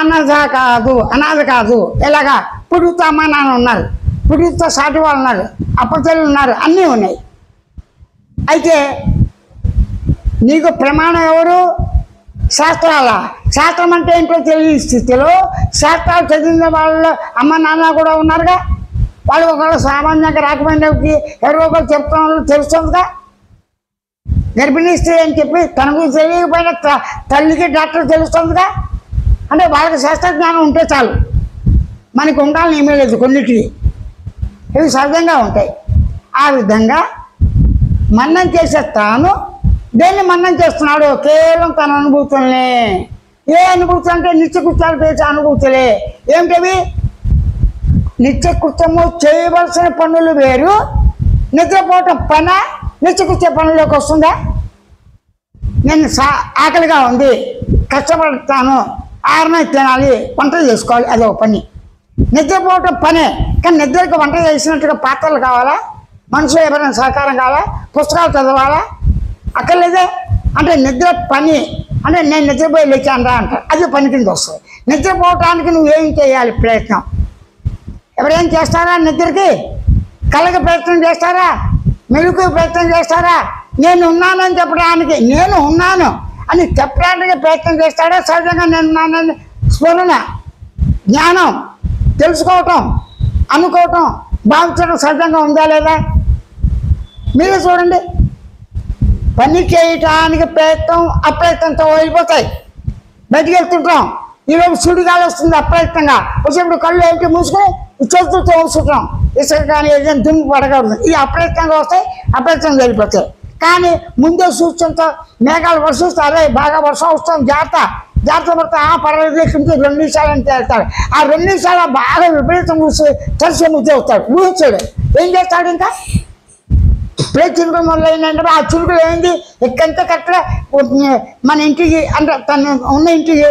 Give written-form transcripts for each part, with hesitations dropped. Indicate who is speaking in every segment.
Speaker 1: అనాథ కాదు. ఎలాగా పుట్టుతో అమ్మ నాన్న ఉన్నారు, పుట్టుతో సాటి వాళ్ళు ఉన్నారు, అప్పచెల్లు ఉన్నారు, అన్నీ ఉన్నాయి. అయితే నీకు ప్రమాణం ఎవరు? శాస్త్రాల. శాస్త్రం అంటే ఏంటో తెలియని స్థితిలో శాస్త్రాలు చదివిన వాళ్ళు అమ్మ నాన్న కూడా ఉన్నారుగా. వాళ్ళు ఒకవేళ సామాన్యంగా రాకపోయినకి ఎవరో ఒకరు చెప్తున్న వాళ్ళు తెలుస్తుందిగా. గర్భిణీ స్త్రీ అని చెప్పి తనకు తెలియకపోయినా తల్లికి డాక్టర్ తెలుస్తుందిగా. అంటే వాళ్ళకి శాస్త్రజ్ఞానం ఉంటే చాలు, మనకి ఉండాలని ఏమీ లేదు. కొన్నిటికి ఇవి సహజంగా ఉంటాయి. ఆ విధంగా మన్నం చేసే తాను దేన్ని మన్నం చేస్తున్నాడు? కేవలం తన అనుభూతులనే. ఏ అనుభూతులు అంటే నిత్యకృత్యాలు చేసే అనుభూతులే. ఏమిటవి? నిత్యకృత్యము చేయవలసిన పనులు వేరు, నిద్రపోవటం పని నిత్యకృత్య పనుల్లోకి వస్తుందా? నేను ఆకలిగా ఉంది, కష్టపడతాను, ఆహారం తినాలి, వంట చేసుకోవాలి, అదొక పని. నిద్రపోవటం పనే, కానీ నిద్రకి వంట చేసినట్టుగా పాత్రలు కావాలా? మనుషులు ఎవరైనా సహకారం కావాలా? పుస్తకాలు చదవాలా? అక్కర్లేదే. అంటే నిద్ర పని అంటే నేను నిద్రపోయి లేచాను రా అంటారు, అది పని కింద వస్తుంది. నిద్రపోవటానికి నువ్వేం చేయాలి? ప్రయత్నం. ఎవరేం చేస్తారా? నిద్రకి కళ్ళకి ప్రయత్నం చేస్తారా? మెలుకు ప్రయత్నం చేస్తారా? నేను ఉన్నానని చెప్పడానికి, నేను ఉన్నాను అని చెప్పడానికి ప్రయత్నం చేస్తాడా? సహజంగా నేను ఉన్నానని స్మరణ, జ్ఞానం, తెలుసుకోవటం, అనుకోవటం, భావించడం సహజంగా ఉందా లేదా? మీరే చూడండి. పని చేయటానికి ప్రయత్నం అప్రయత్నంతో వెళ్ళిపోతాయి. బయటికి వెళ్తుంటాం, ఈరోజు సుడిగాలి వస్తుంది అప్రయత్నంగా వచ్చేప్పుడు కళ్ళు ఏంటి మూసుకొని చేతులతో వస్తుంటాం. ఇసుక కానీ ఏదైనా దుమ్ము పడకూడదు, ఇది అప్రయత్నంగా వస్తాయి, అప్రయత్నంగా వెళ్ళిపోతాయి. కానీ ముందే సూచనతో మేఘాలు వర్షిస్తారు, బాగా వర్షం వస్తుంది, జాగ్రత్త పడతా పర్వాలేదు 2 నిమిషాలు అంటే వెళ్తాడు. ఆ 2 నిమిషాలు బాగా విపరీతం చూసి తడిసే ముద్ద అవుతాడు, ఊహించాడు. ఏం చేస్తాడు? ఇంకా ఇప్పుడే చినుకులు మొదలైందంటే ఆ చినుకులు ఏంది ఎక్కంత కరెక్ట్గా మన ఇంటికి అంటే తను ఉన్న ఇంటికి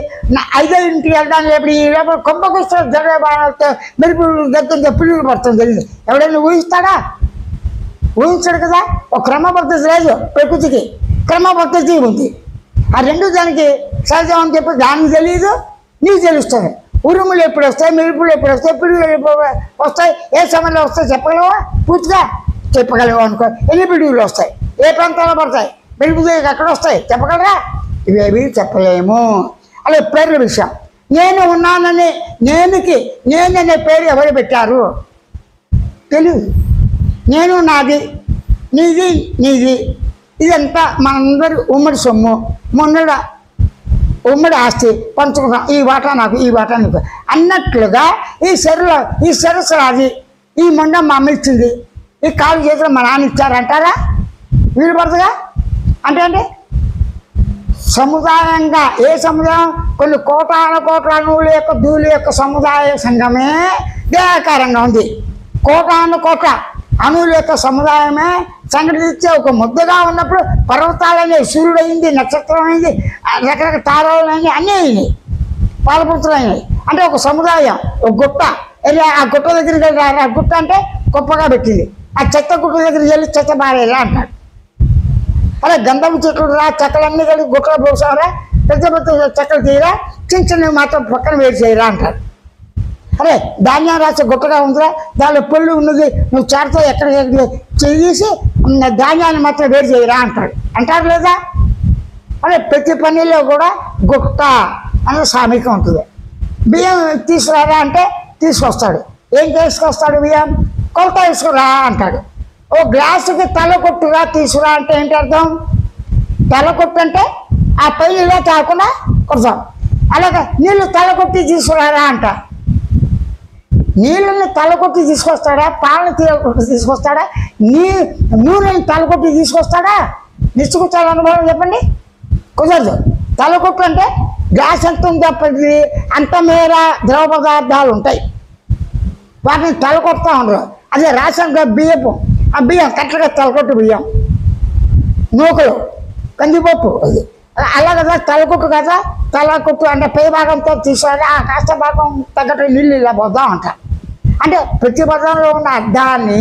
Speaker 1: 5వ ఇంటికి వెళ్ళడానికి లేకపోతే ఈ లోపల కొంపకొస్తే జరగ మెరుపు గద్దంతో పిల్లలు పడుతుంది తెలియదు. ఎవడైనా ఊహిస్తాడా? ఊహించాడు కదా. ఒక క్రమ పద్ధతి లేదు ప్రకృతికి, క్రమ పద్ధతి ఉంది. ఆ రెండు దానికి సహజం అని చెప్పి దానికి తెలియదు, నీకు తెలుస్తుంది. ఉరుములు ఎప్పుడు వస్తాయి, మెరుపులు ఎప్పుడు వస్తాయి, పిడుగులు ఎప్పుడు వస్తాయి, ఏ సమయంలో వస్తాయి చెప్పగలవా? పూర్తిగా చెప్పగలవు అనుకో. ఎన్ని పిడుగులు వస్తాయి, ఏ ప్రాంతాల్లో పడతాయి, మెరుపు ఎక్కడ వస్తాయి చెప్పగలరా? ఇవేవి చెప్పలేము. అలా పేర్ల విషయం. నేను ఉన్నానని, నేననే పేరు ఎవరు పెట్టారు తెలియదు. నేను నాది, నీది, ఇదంతా మనందరూ ఉమ్మడి సొమ్ము, ఉమ్మడి ఆస్తి పంచుకున్నాం. ఈ వాటా నాకు, ఈ వాటా నీకు అన్నట్లుగా ఈ సరస్సు నాది, ఈ మొండ మా అమ్మ ఇచ్చింది, ఈ కాలు చేతులు మా నాన్న ఇచ్చారంటారా? వీలు పడుతుందా? అంటే సముదాయంగా, ఏ సముదాయం? కొన్ని కోట్ల అణువుల యొక్క ధూళి యొక్క సముదాయ సంఘమే దేహాకారంగా ఉంది. కోట్ల అణువుల యొక్క సముదాయమే సంఘటించే ఒక ముద్దగా ఉన్నప్పుడు పర్వతాలనే, సూర్యుడు అయింది, నక్షత్రం అయింది, రకరకాల తారాలు అయినాయి, అన్నీ అయినాయి, పాలపుత్రులు అయినాయి. అంటే ఒక సముదాయం, ఒక గుట్ట. ఆ గుట్ట దగ్గరికి వెళ్ళి, ఆ గుట్ట అంటే గొప్పగా పెట్టింది. ఆ చెత్త గుట్ట దగ్గరికి వెళ్ళి చెత్త బారేలా అంటాడు. అలా గంధం చెట్లు రా, చెక్కలన్నీ కలిసి గుట్టలో పోసారా, పెద్ద చెక్కలు తీయరా, చిన్నవి మాత్రం పక్కన వేరు చేయరా అంటాడు. అరే ధాన్యం రాసే గుట్టగా ఉందిరా, దానిలో పొల్లు ఉన్నది, నువ్వు చేరతో ఎక్కడ చేసి ధాన్యాన్ని మాత్రం వేరు చేయరా అంటారు లేదా? అదే ప్రతి పనిలో కూడా గుట్ట అనేది సామెత ఉంటుంది. బియ్యం తీసుకురారా అంటే తీసుకొస్తాడు. ఏం తీసుకొస్తాడు? బియ్యం కొలత తీసుకురా అంటాడు. ఓ గ్లాసుకి తల కొట్టురా తీసుకురా అంటే ఏంటి అర్థం? తల కొట్టు అంటే ఆ పైలో తాకుండా కొడతాం. అలాగే నీళ్ళు తల కొట్టి తీసుకురారా అంట. నీళ్ళని తలకొట్టి తీసుకొస్తాడా? పాలని తీసుకొస్తాడా? నూనెని తలకొట్టి తీసుకొస్తాడా? నిశ్చుకొచ్చాడు అనుభవం చెప్పండి. కుదరదు. తలకొట్టు అంటే గ్యాస్ ఎంత ఉంది తప్పది, అంత మేర ద్రవ పదార్థాలు ఉంటాయి, వాటిని తలకొడతా ఉండరు. అదే రాసిన బియ్యపు, ఆ బియ్యం కట్టగా తలకొట్టు బియ్యం, నూకలు, కందిపప్పు, అది అలా కదా తలకొట్టు కదా. తలకొట్టు అంటే పై భాగంతో తీసుకురా, ఆ కాస్త భాగం తగ్గట్టు నీళ్ళు ఇలా పోద్దాం అంట. అంటే ప్రతి పదంలో ఉన్న అర్థాన్ని,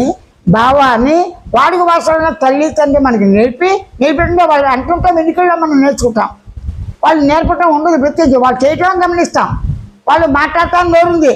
Speaker 1: భావాన్ని వాడుక భాషలో తల్లి తండ్రి మనకి నేర్పింటే వాళ్ళు అంటుంటాం, ఎన్నికల్లో మనం నేర్చుకుంటాం. వాళ్ళు నేర్పటం ఉండదు, ప్రత్యేకించి వాళ్ళు చేయటం గమనిస్తాం. వాళ్ళు మాట్లాడతాను నోరుంది.